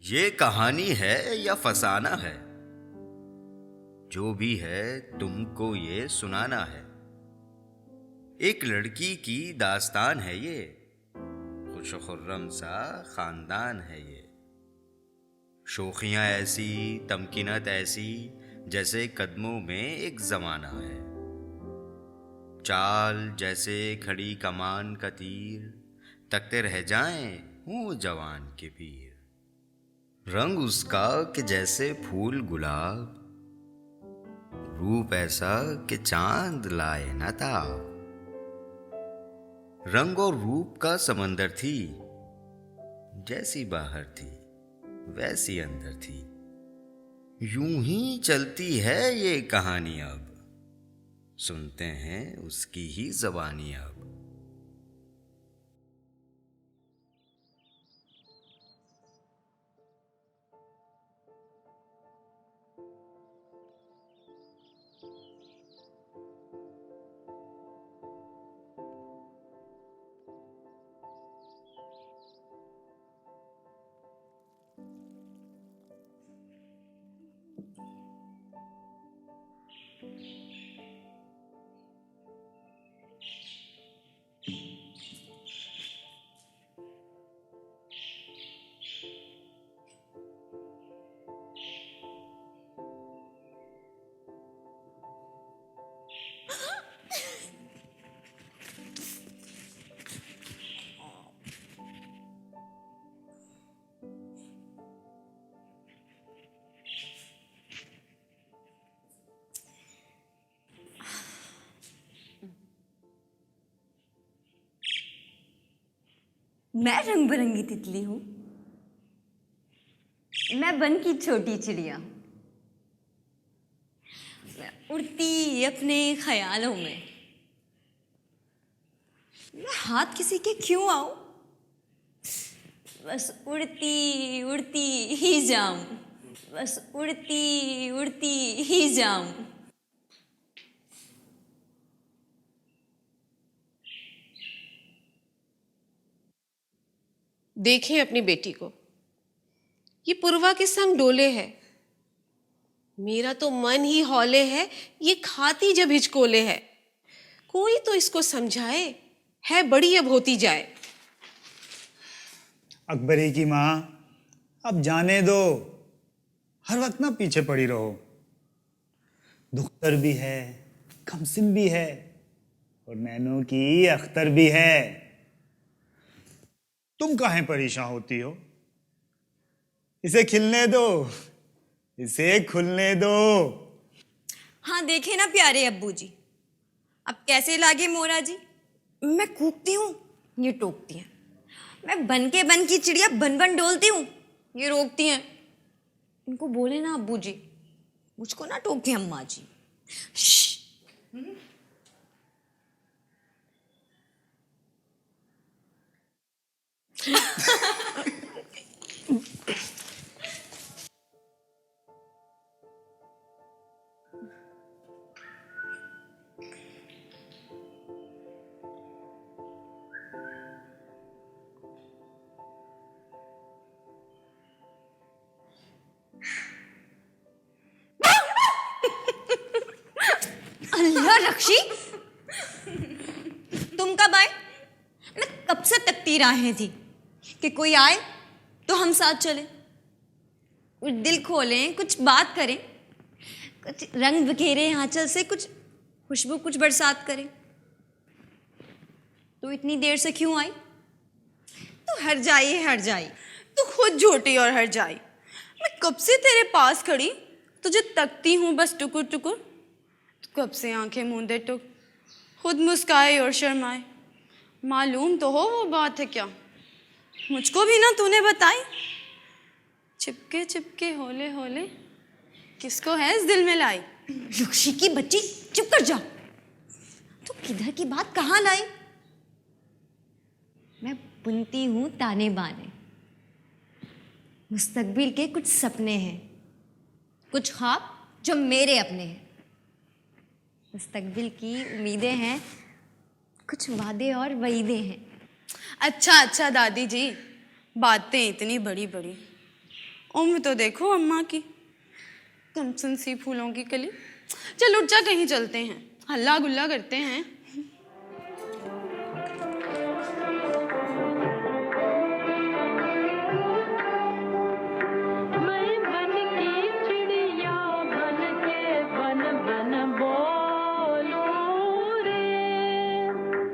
ये कहानी है या फसाना है, जो भी है तुमको ये सुनाना है। एक लड़की की दास्तान है ये, खुश खुर्रम सा खानदान है ये। शोखियां ऐसी, तमकीनत ऐसी, जैसे कदमों में एक जमाना है। चाल जैसे खड़ी कमान का तीर, तकते रह जाएं हूँ जवान के पीर। रंग उसका कि जैसे फूल गुलाब, रूप ऐसा कि चांद लाए न ताब। रंग और रूप का समंदर थी, जैसी बाहर थी वैसी अंदर थी। यूं ही चलती है ये कहानी अब, सुनते हैं उसकी ही ज़बानी अब। मैं रंग बिरंगी तितली हूँ, मैं बन की छोटी चिड़िया, मैं उड़ती अपने ख्यालों में। मैं हाथ किसी के क्यों आऊं, बस उड़ती उड़ती ही जाऊं, बस उड़ती उड़ती ही जाऊं। देखें अपनी बेटी को, ये पूर्वा के संग डोले है। मेरा तो मन ही हौले है, ये खाती जब हिचकोले है। कोई तो इसको समझाए, है बड़ी अब होती जाए। अकबरी की माँ, अब जाने दो, हर वक्त ना पीछे पड़ी रहो। दुख्तर भी है, कमसिन भी है, और नैनों की अख्तर भी है। तुम काहे परेशान होती हो? इसे खिलने दो, इसे खुलने दो। हाँ देखे ना प्यारे अब्बू जी, अब कैसे लागे मोरा जी। मैं कूकती हूँ, ये टोकती हैं। मैं बन की चिड़िया बन बन डोलती हूँ, ये रोकती हैं। इनको बोले ना अब्बू जी, मुझको ना टोके अम्मा जी। श्श। अल्लाह रक्षी, तुम कब आए? मैं कब से तकती राहें थी कि कोई आए तो हम साथ चले, कुछ दिल खोलें, कुछ बात करें, कुछ रंग बिखेरे आंचल से, कुछ खुशबू, कुछ बरसात करें। तो इतनी देर से क्यों आई? तो हर जाई है हर जाई। तू खुद झूठी और हर जाई। मैं कब से तेरे पास खड़ी तुझे तकती हूँ, बस टुकुर टुकुर। तू कब से आंखें मूंदे टुक, खुद मुस्काए और शर्माए। मालूम तो हो वो बात है क्या, मुझको भी ना तूने बताई। चिपके चिपके होले होले, किसको है इस दिल में लाई। रुक्षी की बच्ची, चुप कर जा। तो किधर की बात कहाँ लाई? मैं बुनती हूँ ताने बाने, मुस्तकबिल के कुछ सपने हैं, कुछ ख्वाब जो मेरे अपने हैं। मुस्तकबिल की उम्मीदें हैं, कुछ वादे और वईदे हैं। अच्छा अच्छा दादी जी, बातें इतनी बड़ी बड़ी, उम्र तो देखो अम्मा की, कमसन सी फूलों की कली। चल उठ जा, कहीं चलते हैं, हल्ला गुल्ला करते हैं। मैं बन के चिड़िया बन के बन बन बोलूं रे।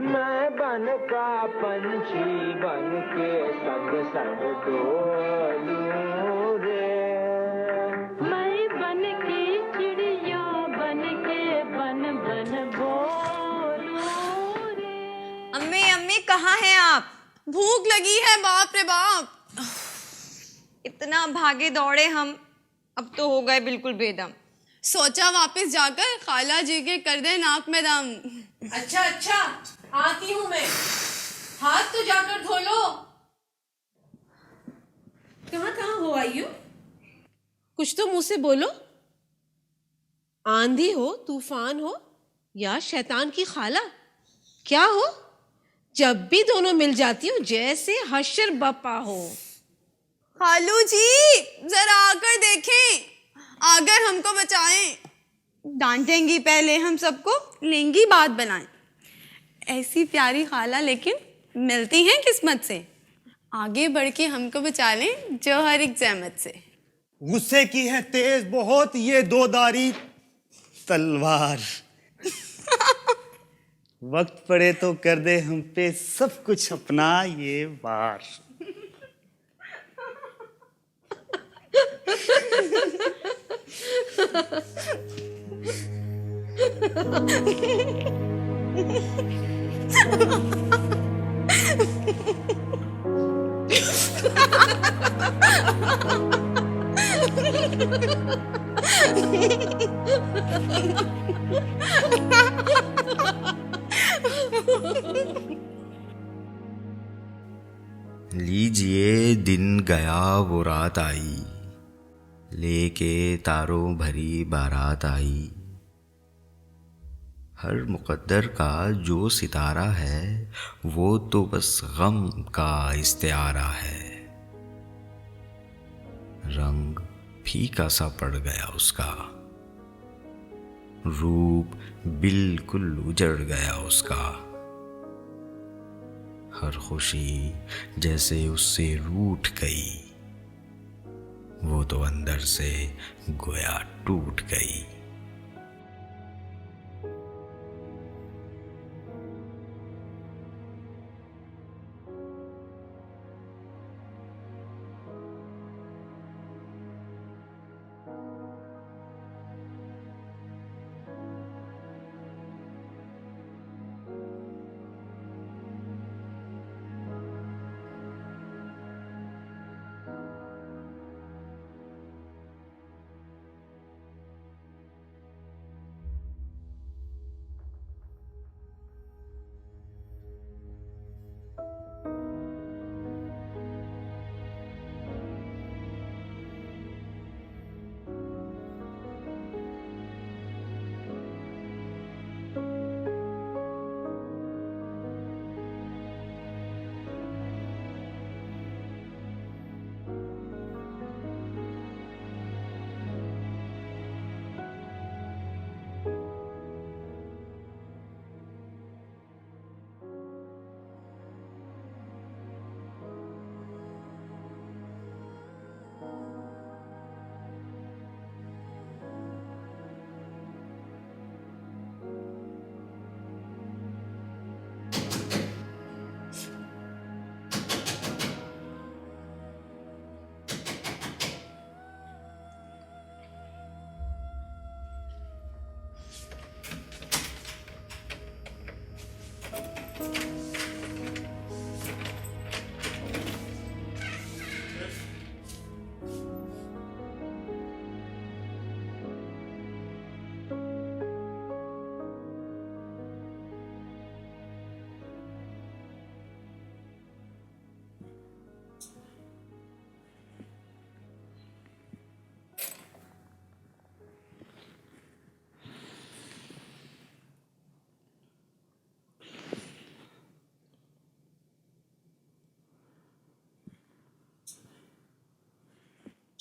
मैं बन का पंछी बन के संग संग डोलूं रे। मैं बन के चिड़िया बन के बन बन बोलूं रे। अम्मी अम्मी कहाँ हैं आप? भूख लगी है, बाप रे बाप। इतना भागे दौड़े हम, अब तो हो गए बिल्कुल बेदम। सोचा वापस जाकर खाला जी के कर दे नाक में दम। अच्छा अच्छा, आती हूँ मैं। हाथ तो जाकर धो लो। कहाँ कहाँ हो आयु? कुछ तो मुंह से बोलो। आंधी हो, तूफान हो या शैतान की खाला, क्या हो? जब भी दोनों मिल जाती हो जैसे हशर बपा हो। खालू जी जरा आकर देखें, आकर हमको बचाएं। डांटेंगी पहले हम सबको, लेंगी बात बनाएं। ऐसी प्यारी खाला लेकिन मिलती हैं किस्मत से, आगे बढ़ के हमको बचा लें जो हर एक जहमत से। गुस्से की है तेज बहुत ये दो धारी तलवार। वक्त पड़े तो कर दे हम पे सब कुछ अपना ये वार। लीजिए दिन गया वो रात आई, लेके तारों भरी बारात आई। हर मुकद्दर का जो सितारा है वो तो बस गम का इस्तिआरा है। रंग फीका सा पड़ गया उसका, रूप बिल्कुल उजड़ गया उसका। हर खुशी जैसे उससे रूठ गई, वो तो अंदर से गोया टूट गई।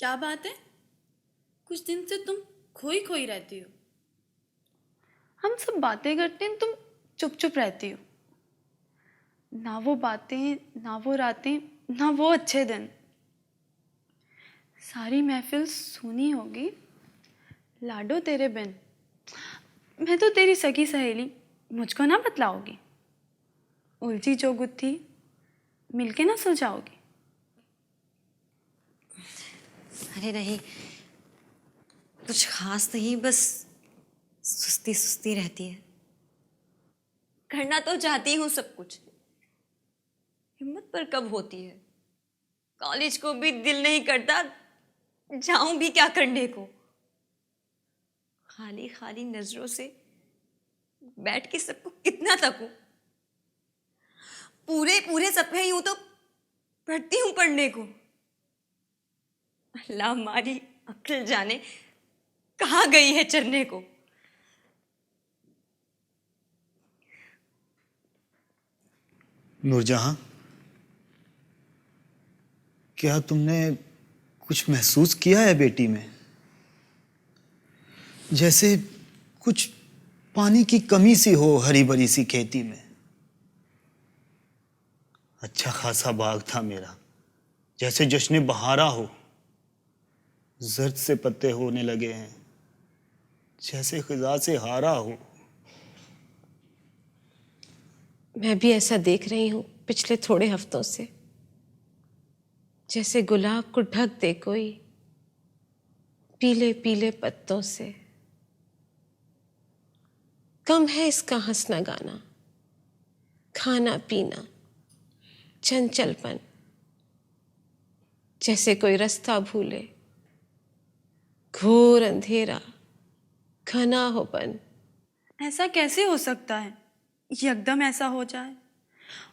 क्या बात है? कुछ दिन से तुम खोई खोई रहती हो। हम सब बातें करते हैं, तुम चुप चुप रहती हो। ना वो बातें, ना वो रातें, ना वो अच्छे दिन। सारी महफिल सुनी होगी, लाडो तेरे बिन। मैं तो तेरी सगी सहेली, मुझको ना बतलाओगी। उलझी जो गुत्थी मिलके ना सुलझाओगी। अरे नहीं, कुछ खास नहीं, बस सुस्ती सुस्ती रहती है। करना तो चाहती हूँ सब कुछ, हिम्मत पर कब होती है। कॉलेज को भी दिल नहीं करता, जाऊं भी क्या करने को। खाली खाली नजरों से बैठ के सबको कितना तकूं। पूरे पूरे सपने यूं तो पढ़ती हूं पढ़ने को। अल्लाह मारी अक्ल जाने कहाँ गई है चरने को। नूरजहां, क्या तुमने कुछ महसूस किया है बेटी में? जैसे कुछ पानी की कमी सी हो हरी भरी सी खेती में। अच्छा खासा बाग था मेरा, जैसे जश्न बहारा हो। जर्द से पत्ते होने लगे हैं, जैसे खिजा से हारा हो। मैं भी ऐसा देख रही हूं पिछले थोड़े हफ्तों से, जैसे गुलाब को ढक दे कोई पीले पीले पत्तों से। कम है इसका हंसना गाना, खाना पीना, चंचलपन, जैसे कोई रास्ता भूले। घोर अंधेरा, घना होपन। ऐसा कैसे हो सकता है? यकदम ऐसा हो जाए।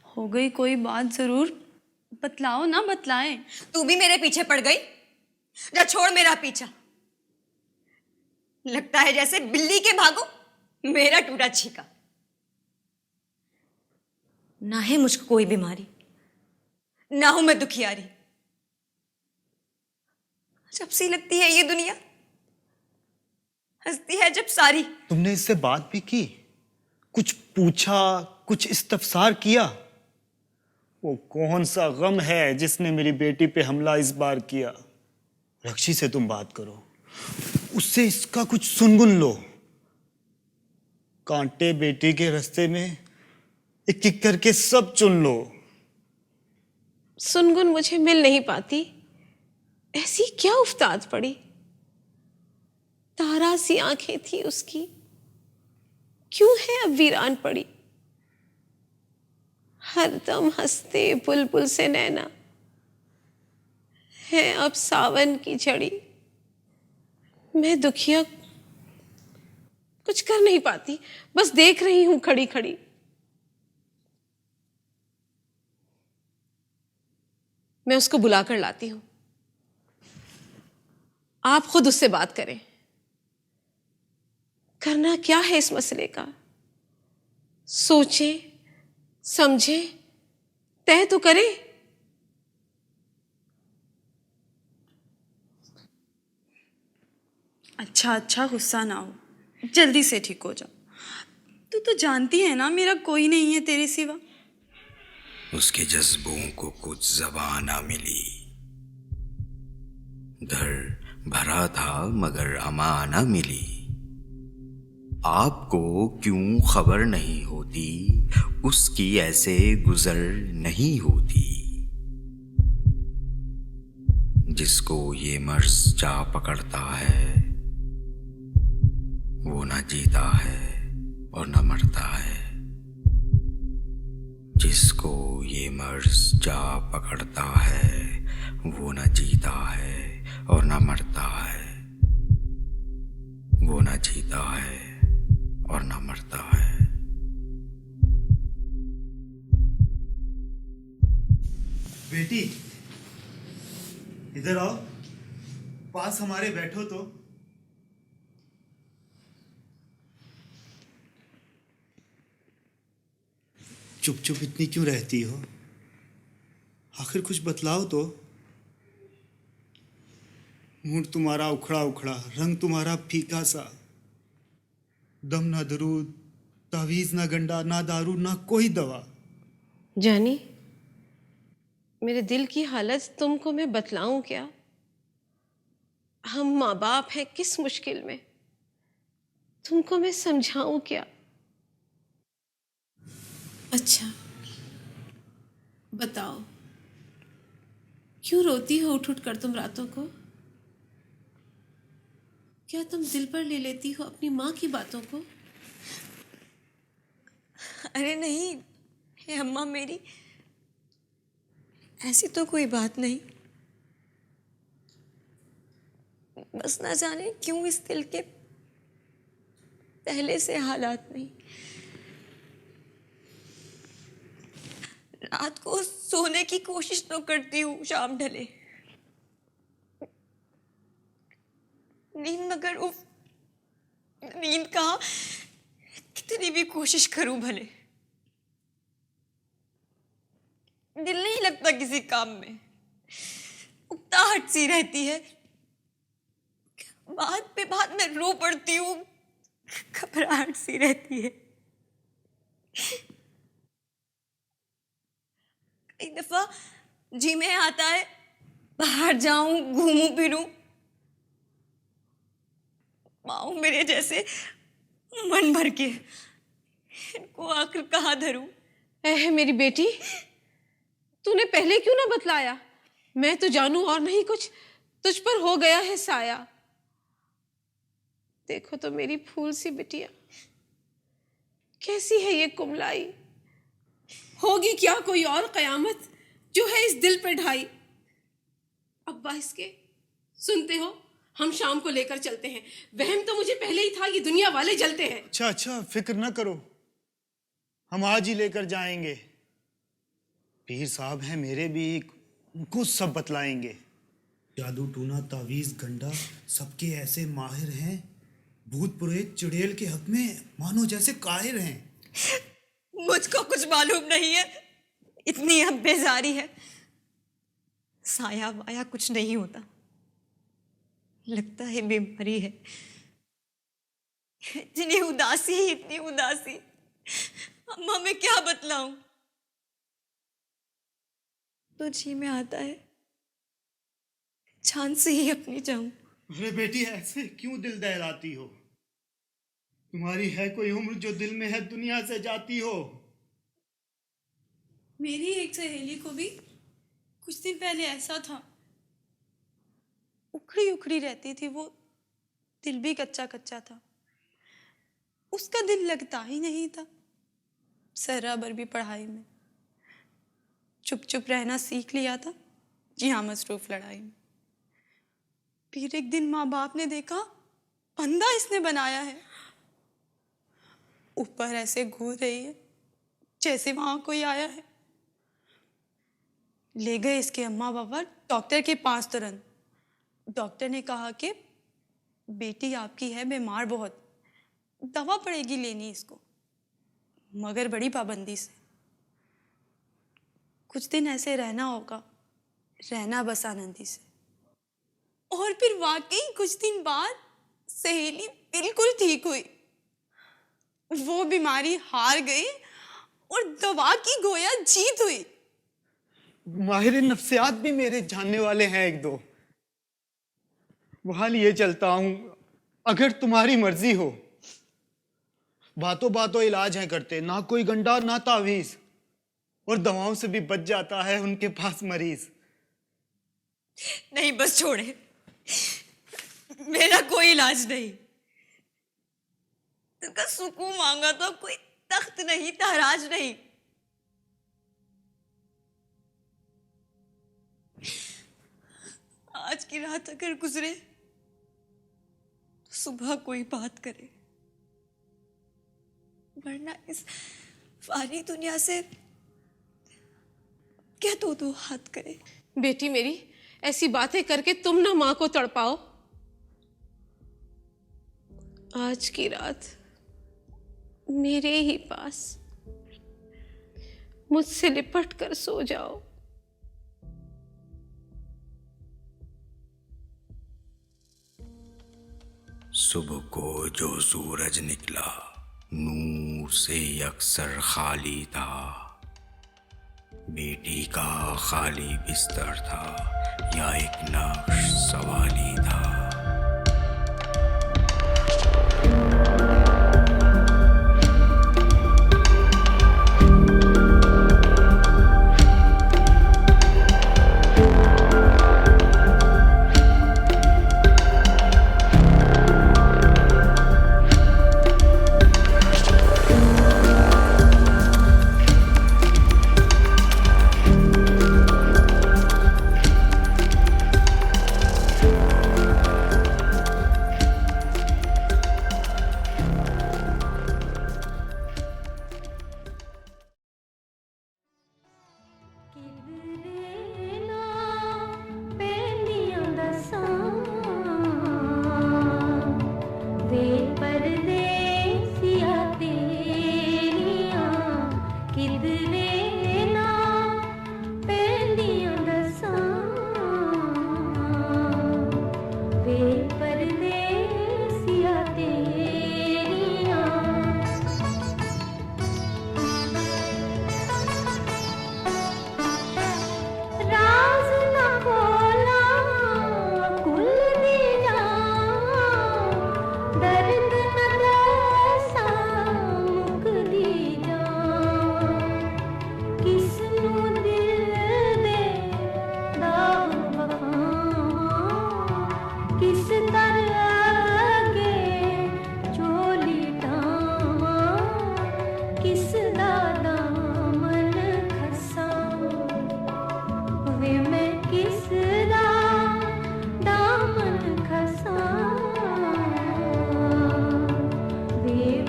हो गई कोई बात जरूर बतलाओ ना, बतलाए। तू भी मेरे पीछे पड़ गई? जा छोड़ मेरा पीछा। लगता है जैसे बिल्ली के भागो, मेरा टूटा छीका। ना है मुझको कोई बीमारी, ना हूं मैं दुखियारी। जब सी लगती है ये दुनिया, हंसती है जब सारी। तुमने इससे बात भी की? कुछ पूछा, कुछ इस्तफसार किया? वो कौन सा गम है जिसने मेरी बेटी पे हमला इस बार किया? रक्षी से तुम बात करो, उससे इसका कुछ सुनगुन लो। कांटे बेटी के रास्ते में एक एक करके सब चुन लो। सुनगुन मुझे मिल नहीं पाती, ऐसी क्या उफ्ताद पड़ी। तारा सी आंखें थी उसकी, क्यों है अब वीरान पड़ी। हरदम हंसते बुलबुल से नैना, है अब सावन की झड़ी। मैं दुखिया कुछ कर नहीं पाती, बस देख रही हूं खड़ी खड़ी। मैं उसको बुलाकर लाती हूं, आप खुद उससे बात करें। करना क्या है इस मसले का, सोचें समझें, तय तो करें। अच्छा अच्छा, गुस्सा ना हो, जल्दी से ठीक हो जाओ। तू तो जानती है ना मेरा कोई नहीं है तेरे सिवा। उसके जज्बों को कुछ ज़बान ना मिली। घर भरा था मगर अमा ना मिली। आपको क्यों खबर नहीं होती, उसकी ऐसे गुजर नहीं होती। जिसको ये मर्ज जा पकड़ता है, वो ना जीता है और ना मरता है। जिसको ये मर्ज जा पकड़ता है, वो ना जीता है और ना मरता है। वो ना जीता है और ना मरता है। बेटी, इधर आओ, पास हमारे बैठो तो। चुप चुप इतनी क्यों रहती हो? आखिर कुछ बतलाओ तो। मूड तुम्हारा उखड़ा उखड़ा, रंग तुम्हारा फीका सा, दम ना दरूद, तावीज ना गंडा, ना दारू, ना कोई दवा। जानी, मेरे दिल की हालत तुमको मैं बतलाऊं क्या? हम माँ बाप हैं किस मुश्किल में, तुमको मैं समझाऊं क्या? अच्छा बताओ, क्यों रोती हो उठ उठ कर तुम रातों को? क्या तुम दिल पर ले लेती हो अपनी माँ की बातों को? अरे नहीं हे अम्मा मेरी, ऐसी तो कोई बात नहीं। बस ना जाने क्यों इस दिल के पहले से हालात नहीं। रात को सोने की कोशिश तो करती हूँ शाम ढले, नींद मगर उफ, नींद कहाँ, कितनी भी कोशिश करूं भले दिल नहीं लगता किसी काम में, उकताहट सी रहती है, बात पे बात में रो पड़ती हूँ, घबराहट सी रहती है। कई दफा जी में आता है बाहर जाऊं घूमूं फिरूं, पाऊं मेरे जैसे मन भर के, इनको आखिर कहाँ धरूं? मेरी बेटी, तूने पहले क्यों ना बतलाया? मैं तो जानूं और नहीं कुछ, तुझ पर हो गया है साया। देखो तो मेरी फूल सी बिटिया कैसी है ये कुमलाई, होगी क्या कोई और कयामत जो है इस दिल पे ढाई? अब्बा इसके, सुनते हो, हम शाम को लेकर चलते हैं। वहम तो मुझे पहले ही था ये दुनिया वाले जलते हैं। अच्छा अच्छा, फिक्र ना करो, हम आज ही लेकर जाएंगे। पीर साहब हैं मेरे भी, उनको सब बतलाएंगे। जादू टूना तावीज गंडा सबके ऐसे माहिर हैं, भूत पुरेत चुड़ैल के हक में मानो जैसे काहिर हैं। मुझको कुछ मालूम नहीं है, इतनी अब बेजारी है, साया वाया कुछ नहीं होता, लगता है बीमारी है। इतनी उदासी, अम्मा मैं क्या बतलाऊं? तो जी में आता है जान से ही अपनी जाऊं। अरे बेटी, ऐसे क्यों दिल दहलाती हो? तुम्हारी है कोई उम्र जो दिल में है दुनिया से जाती हो? मेरी एक सहेली को भी कुछ दिन पहले ऐसा था, उखड़ी उखड़ी रहती थी वो, दिल भी कच्चा कच्चा था, उसका दिल लगता ही नहीं था जरा भर भी पढ़ाई में, चुप चुप रहना सीख लिया था जी हाँ मसरूफ लड़ाई में। फिर एक दिन माँ बाप ने देखा अंधा इसने बनाया है, ऊपर ऐसे घूर रही है जैसे वहां कोई आया है। ले गए इसके अम्मा पापा डॉक्टर के पास तुरंत। डॉक्टर ने कहा कि बेटी आपकी है बीमार बहुत, दवा पड़ेगी लेनी इसको, मगर बड़ी पाबंदी से, कुछ दिन ऐसे रहना होगा, रहना बस आनंदी से। और फिर वाकई कुछ दिन बाद सहेली बिल्कुल ठीक हुई, वो बीमारी हार गई और दवा की गोया जीत हुई। माहिर नफ्सियात भी मेरे जानने वाले हैं एक दो, वहां लिए चलता हूं अगर तुम्हारी मर्जी हो। बातों बातों इलाज है करते, ना कोई गंडा ना तावीज, और दवाओं से भी बच जाता है उनके पास मरीज। नहीं बस छोड़े, मेरा कोई इलाज नहीं, तुमका सुकून मांगा तो कोई तख्त नहीं ताराज नहीं। आज की रात अगर गुजरे तो सुबह कोई बात करे, वरना इस फानी दुनिया से क्या दो हाथ करे। बेटी मेरी, ऐसी बातें करके तुम ना माँ को तड़पाओ। आज की रात मेरे ही पास मुझसे लिपट कर सो जाओ। सुबह को जो सूरज निकला नूर से अक्सर खाली था, बेटी का खाली बिस्तर था या एक नक्श सवाली था।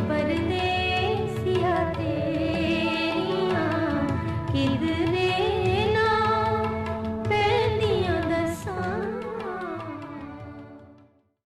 परदेसिया तेरियां किधर